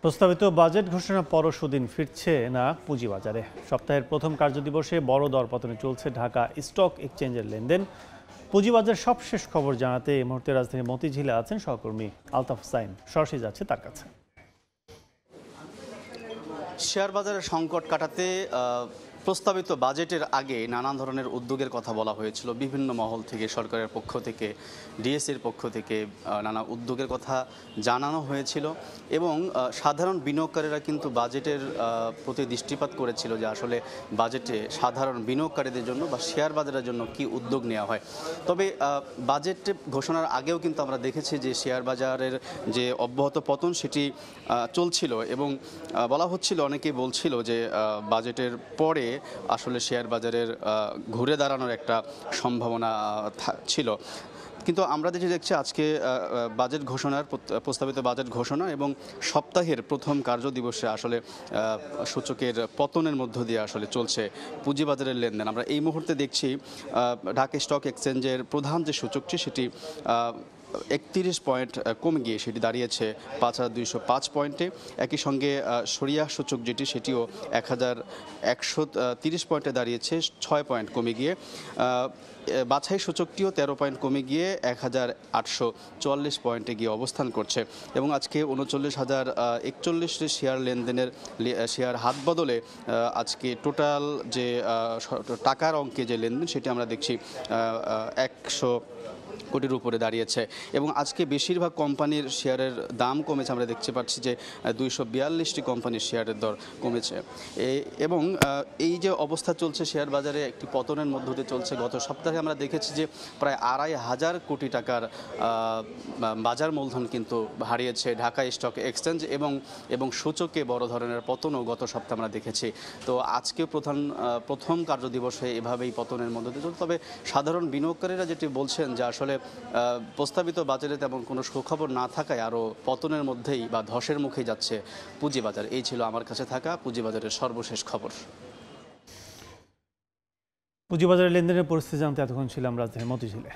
প্রস্তাবিত বাজেট ঘোষণার পরও সুদিন ফিরছে না পুঁজিবাজারে। সপ্তাহের প্রথম কার্যদিবসে বড় দরপতনে চলছে ঢাকা স্টক এক্সচেঞ্জের লেনদেন। পুঁজিবাজারের সবশেষ খবর জানাতে এই মুহূর্তে রাজধানী মতিঝিলে আছেন সহকর্মী আলতাফ সাইন। সরাসরি যাচ্ছে তার কাছে। শেয়ার বাজারের সংকট কাটাতে প্রস্তাবিত বাজেটের আগে নানান ধরনের উদ্যোগের কথা বলা হয়েছিল। বিভিন্ন মহল থেকে, সরকারের পক্ষ থেকে, ডিএসসির পক্ষ থেকে নানা উদ্যোগের কথা জানানো হয়েছিল এবং সাধারণ বিনিয়োগকারীরা কিন্তু বাজেটের প্রতি দৃষ্টিপাত করেছিল যে আসলে বাজেটে সাধারণ বিনিয়োগকারীদের জন্য বা শেয়ার বাজারের জন্য কি উদ্যোগ নেওয়া হয়। তবে বাজেট ঘোষণার আগেও কিন্তু আমরা দেখেছি যে শেয়ার বাজারের যে অব্যাহত পতন সেটি চলছিল এবং বলা হচ্ছিল, অনেকেই বলছিল যে বাজেটের পরে আসলে শেয়ার বাজারের ঘুরে দাঁড়ানোর একটা সম্ভাবনা ছিল। কিন্তু আমরা দেখছি আজকে বাজেট ঘোষণার প্রস্তাবিত বাজেট ঘোষণা এবং সপ্তাহের প্রথম কার্যদিবসে আসলে সূচকের পতনের মধ্য দিয়ে আসলে চলছে পুঁজিবাজারের লেনদেন। আমরা এই মুহূর্তে দেখছি ঢাকা স্টক এক্সচেঞ্জের প্রধান যে সূচকটি সেটি 31 পয়েন্ট কমে গিয়ে সেটি দাঁড়িয়েছে 5205 পয়েন্টে। একই সঙ্গে সরিয়া সূচক যেটি সেটিও 1130 পয়েন্টে দাঁড়িয়েছে 6 পয়েন্ট কমে গিয়ে। বাছাই সূচকটিও 13 পয়েন্ট কমে গিয়ে 1844 পয়েন্টে গিয়ে অবস্থান করছে এবং আজকে 39,041 শেয়ার লেনদেনের শেয়ার হাত বদলে আজকে টোটাল যে টাকার অঙ্কে যে লেনদেন সেটি আমরা দেখছি 100 কোটির উপরে দাঁড়িয়েছে এবং আজকে বেশিরভাগ কোম্পানির শেয়ারের দাম কমেছে। আমরা দেখতে পাচ্ছি যে 242টি কোম্পানির শেয়ারের দর কমেছে এবং এই যে অবস্থা চলছে শেয়ার বাজারে একটি পতনের মধ্য দিয়ে চলছে। গত সপ্তাহে আমরা দেখেছি যে প্রায় 2,500 কোটি টাকার বাজার মূলধন কিন্তু হারিয়েছে ঢাকা স্টক এক্সচেঞ্জ এবং সূচকে বড় ধরনের পতনও গত সপ্তাহে আমরা দেখেছি। তো আজকে প্রথম কার্যদিবসে এভাবেই পতনের মধ্য দিয়ে চলছে। তবে সাধারণ বিনিয়োগকারীরা যেটি বলছেন যে আসলে প্রস্তাবিত বাজারে তেমন কোনো সুখবর না থাকায় আরও পতনের মধ্যেই বা ধসের মুখেই যাচ্ছে পুঁজিবাজার। এই ছিল আমার কাছে থাকা পুঁজিবাজারের সর্বশেষ খবর। পুঁজিবাজারের লেনদেনের পরিস্থিতি জানতে এতক্ষণ ছিলাম রাজধানী মতিঝিলে।